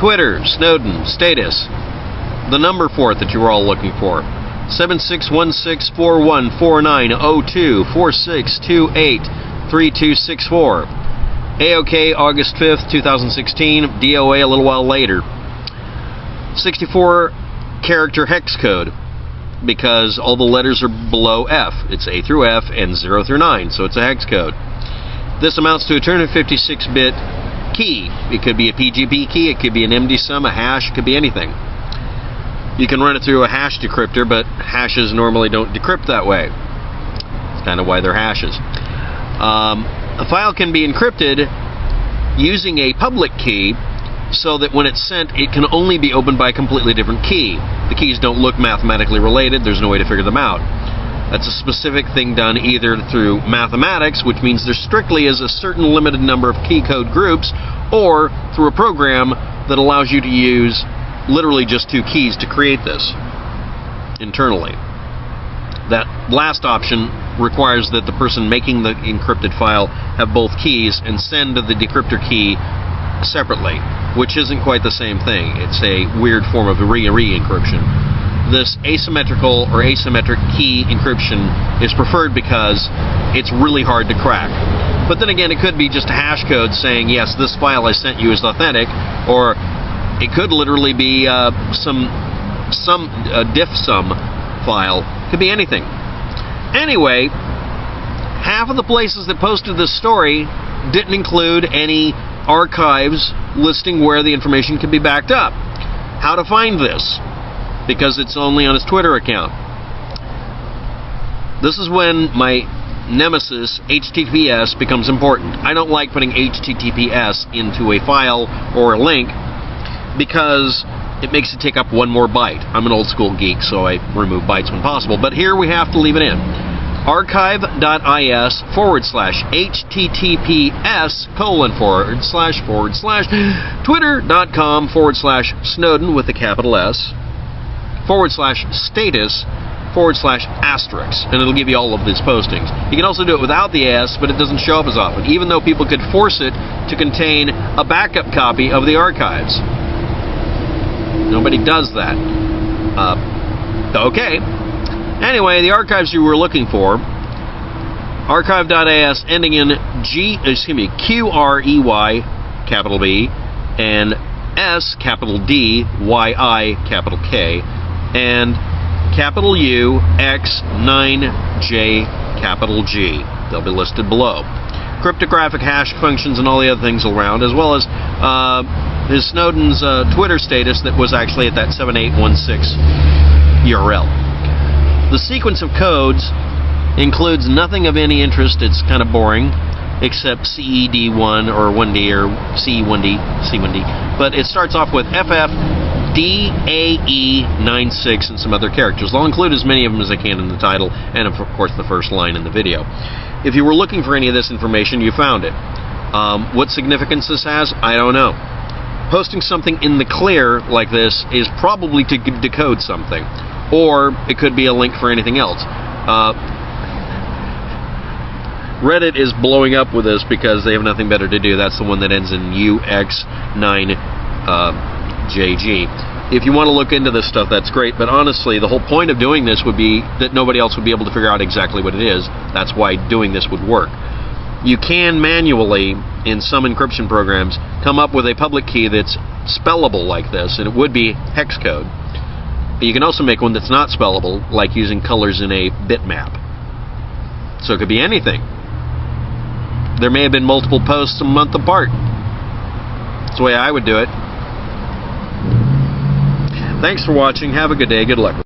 Twitter, Snowden, status, the number for it that you were all looking for, 761641490246283264. AOK August 5th, 2016, DOA a little while later. 64-character hex code, because all the letters are below F. It's A through F and 0 through 9, so it's a hex code. This amounts to a 256-bit key. It could be a PGP key, it could be an MD-SUM, a hash, it could be anything. You can run it through a hash decryptor, but hashes normally don't decrypt that way. That's kind of why they're hashes. A file can be encrypted using a public key, so that when it's sent, it can only be opened by a completely different key. The keys don't look mathematically related, there's no way to figure them out. That's a specific thing done either through mathematics, which means there strictly is a certain limited number of key code groups, or through a program that allows you to use literally just 2 keys to create this internally. That last option requires that the person making the encrypted file have both keys and send the decryptor key separately, which isn't quite the same thing. It's a weird form of re-encryption. This asymmetrical or asymmetric key encryption is preferred because it's really hard to crack. But then again, it could be just a hash code saying, yes, this file I sent you is authentic, or it could literally be some diff-sum file. Could be anything. Anyway, half of the places that posted this story didn't include any archives listing where the information can be backed up. How to find this? Because it's only on his Twitter account. This is when my nemesis, HTTPS, becomes important. I don't like putting HTTPS into a file or a link because it makes it take up one more byte. I'm an old school geek, so I remove bytes when possible, but here we have to leave it in. archive.is/https://twitter.com/Snowden with a capital S /status /*, and it'll give you all of these postings. You can also do it without the S, but it doesn't show up as often, even though people could force it to contain a backup copy of the archives. Nobody does that. Okay. Anyway, the archives you were looking for, archive.is ending in QREY, capital B, and S, capital D, YI, capital K, and capital U, X, 9J, capital G. They'll be listed below. Cryptographic hash functions and all the other things around, as well as his Snowden's Twitter status that was actually at that 7816 URL. The sequence of codes includes nothing of any interest. It's kind of boring, except CED1 or 1D or CE1D, C1D. But it starts off with FFDAE96 and some other characters. I'll include as many of them as I can in the title, and of course the first line in the video. If you were looking for any of this information, you found it. What significance this has, I don't know. Posting something in the clear like this is probably to decode something, or it could be a link for anything else. Reddit is blowing up with this because they have nothing better to do. That's the one that ends in UX9JG. If you want to look into this stuff, that's great, but honestly, the whole point of doing this would be that nobody else would be able to figure out exactly what it is. That's why doing this would work. You can manually, in some encryption programs, come up with a public key that's spellable like this, and it would be hex code. But you can also make one that's not spellable, like using colors in a bitmap. So it could be anything. There may have been multiple posts a month apart. That's the way I would do it. Thanks for watching. Have a good day. Good luck with it.